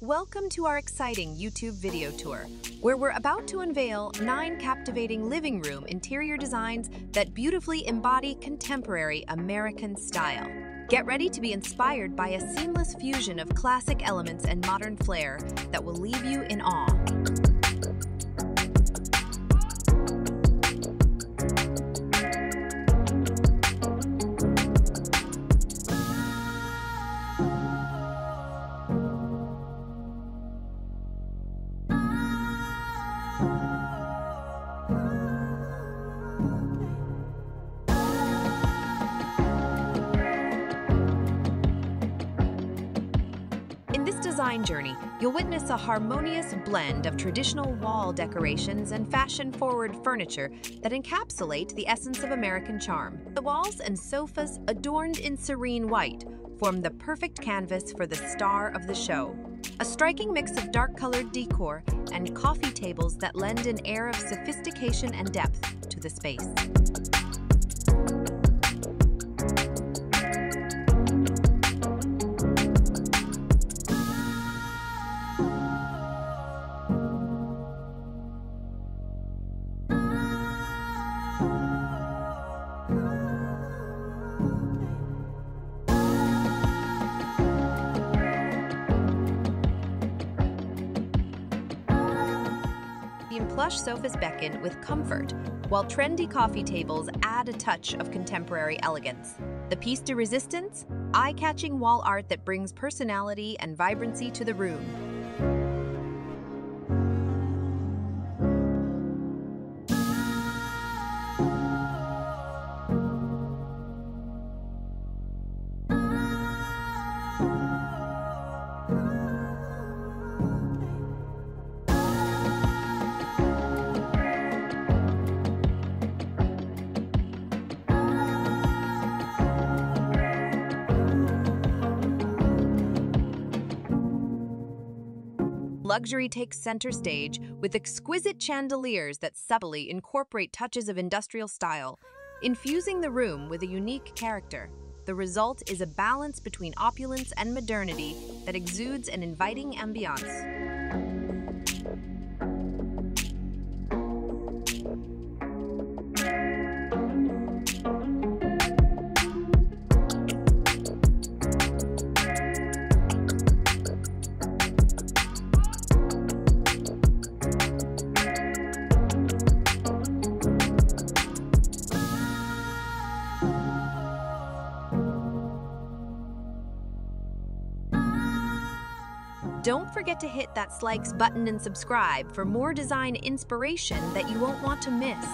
Welcome to our exciting YouTube video tour, where we're about to unveil 9 captivating living room interior designs that beautifully embody contemporary American style. Get ready to be inspired by a seamless fusion of classic elements and modern flair that will leave you in awe. Design journey, you'll witness a harmonious blend of traditional wall decorations and fashion-forward furniture that encapsulate the essence of American charm. The walls and sofas, adorned in serene white, form the perfect canvas for the star of the show. A striking mix of dark-colored decor and coffee tables that lend an air of sophistication and depth to the space. Plush sofas beckon with comfort, while trendy coffee tables add a touch of contemporary elegance. The piece de resistance? Eye-catching wall art that brings personality and vibrancy to the room. Luxury takes center stage with exquisite chandeliers that subtly incorporate touches of industrial style, infusing the room with a unique character. The result is a balance between opulence and modernity that exudes an inviting ambiance. Don't forget to hit that likes button and subscribe for more design inspiration that you won't want to miss.